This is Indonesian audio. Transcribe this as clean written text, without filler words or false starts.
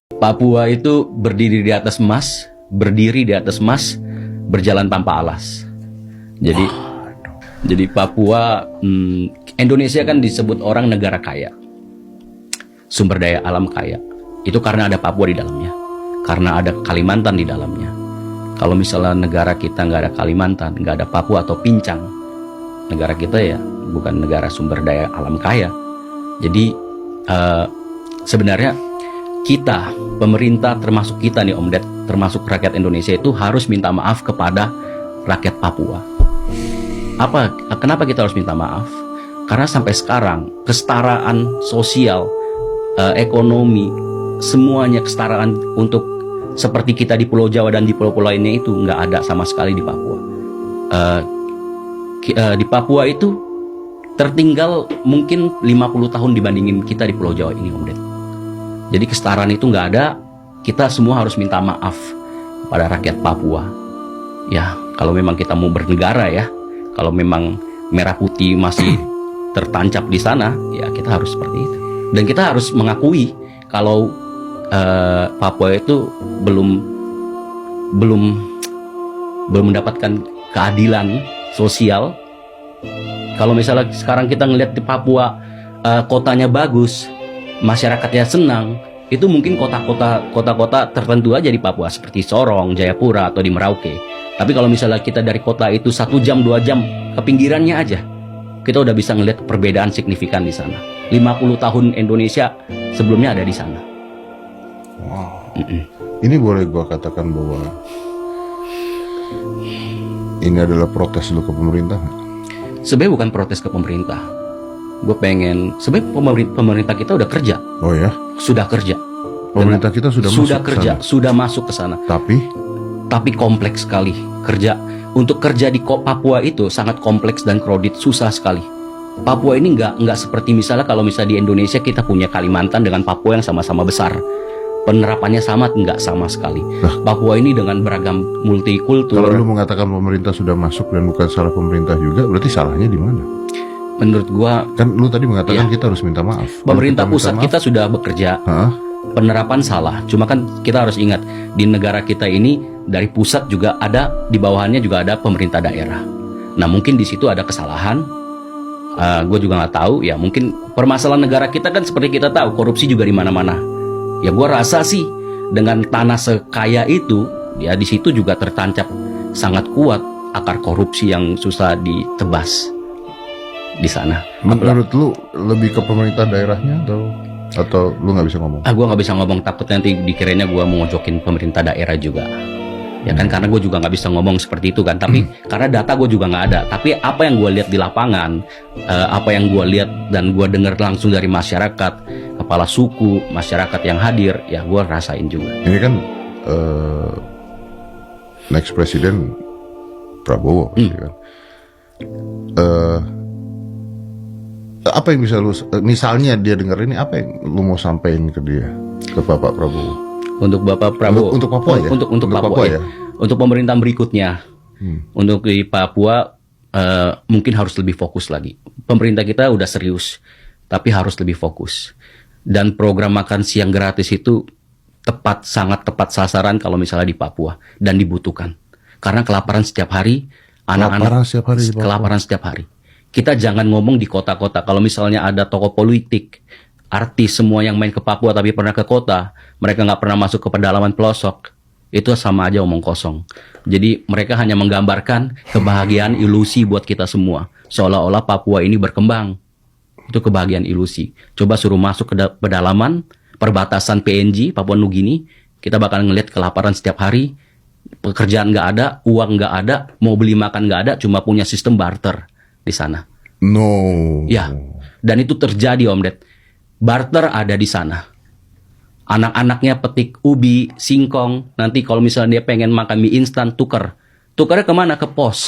Papua itu berdiri di atas emas, berjalan tanpa alas. Jadi Papua, Indonesia kan disebut orang negara kaya, sumber daya alam kaya. Itu karena ada Papua di dalamnya, karena ada Kalimantan di dalamnya. Kalau misalnya negara kita nggak ada Kalimantan, nggak ada Papua atau Pincang, negara kita ya bukan negara sumber daya alam kaya. Jadi sebenarnya kita, pemerintah termasuk kita nih Om Ded, termasuk rakyat Indonesia itu harus minta maaf kepada rakyat Papua. Kenapa kita harus minta maaf? Karena sampai sekarang kesetaraan sosial, ekonomi, semuanya kesetaraan untuk seperti kita di Pulau Jawa dan di pulau-pulau lainnya itu nggak ada sama sekali di Papua. Di Papua itu tertinggal mungkin 50 tahun dibandingin kita di Pulau Jawa ini Om Ded. Jadi kesetaraan itu nggak ada, kita semua harus minta maaf pada rakyat Papua. Ya, kalau memang kita mau bernegara ya, kalau memang merah putih masih tertancap di sana, ya kita harus seperti itu. Dan kita harus mengakui kalau Papua itu belum mendapatkan keadilan sosial. Kalau misalnya sekarang kita ngelihat di Papua kotanya bagus, masyarakatnya senang, itu mungkin kota-kota tertentu aja di Papua seperti Sorong, Jayapura atau di Merauke. Tapi kalau misalnya kita dari kota itu 1 jam 2 jam ke pinggirannya aja, kita udah bisa ngelihat perbedaan signifikan di sana. 50 tahun Indonesia sebelumnya ada di sana. Wow. Ini boleh gua katakan bahwa ini adalah protes lu ke pemerintah? Sebenarnya bukan protes ke pemerintah. Gue pengen, sebenarnya pemerintah kita udah kerja. Oh ya? Sudah kerja. Pemerintah kita sudah kerja, sudah masuk ke sana. Tapi kompleks sekali kerja. Untuk kerja di Papua itu sangat kompleks dan kredit, susah sekali. Papua ini nggak seperti misalnya kalau misalnya di Indonesia kita punya Kalimantan dengan Papua yang sama-sama besar. Penerapannya nggak sama sekali. Papua ini dengan beragam multikultur. Kalau lu mengatakan pemerintah sudah masuk dan bukan salah pemerintah juga, berarti salahnya di mana? Menurut gua, kan lu tadi mengatakan kita harus minta maaf. Pemerintah pusat kita sudah bekerja. Penerapan salah. Cuma kan kita harus ingat di negara kita ini dari pusat juga ada, di bawahannya juga ada pemerintah daerah. Nah mungkin di situ ada kesalahan. Gue juga nggak tahu. Ya mungkin permasalahan negara kita kan seperti kita tahu korupsi juga di mana-mana. Ya gue rasa sih dengan tanah sekaya itu, ya di situ juga tertancap sangat kuat akar korupsi yang susah ditebas di sana. Menurut lu lebih ke pemerintah daerahnya atau lu nggak bisa ngomong? Gue nggak bisa ngomong, takut nanti dikiranya gue mau ngojokin pemerintah daerah juga. Ya kan karena gue juga nggak bisa ngomong seperti itu kan. Tapi karena data gue juga nggak ada. Tapi apa yang gue lihat di lapangan, apa yang gue lihat dan gue dengar langsung dari masyarakat, kepala suku, masyarakat yang hadir, ya gue rasain juga. Ini kan next presiden Prabowo, kan? Apa yang bisa lu, misalnya dia dengar ini, apa yang lu mau sampaikan ke dia, ke Bapak Prabowo? Untuk Bapak Prabowo, untuk Papua ya? Untuk Papua ya? Untuk pemerintah berikutnya, untuk di Papua mungkin harus lebih fokus lagi. Pemerintah kita udah serius, tapi harus lebih fokus. Dan program makan siang gratis itu sangat tepat sasaran kalau misalnya di Papua, dan dibutuhkan. Karena kelaparan setiap hari, anak-anak kelaparan setiap hari. Kita jangan ngomong di kota-kota. Kalau misalnya ada tokoh politik, artis semua yang main ke Papua tapi pernah ke kota, mereka nggak pernah masuk ke pedalaman pelosok, itu sama aja omong kosong. Jadi mereka hanya menggambarkan kebahagiaan ilusi buat kita semua, seolah-olah Papua ini berkembang. Itu kebahagiaan ilusi. Coba suruh masuk ke pedalaman perbatasan PNG, Papua Nugini, kita bakal ngelihat kelaparan setiap hari, pekerjaan nggak ada, uang nggak ada, mau beli makan nggak ada, cuma punya sistem barter di sana. Ya, dan itu terjadi Om Ded. Barter ada di sana. Anak-anaknya petik ubi, singkong. Nanti kalau misalnya dia pengen makan mie instan, tukernya kemana? Ke pos.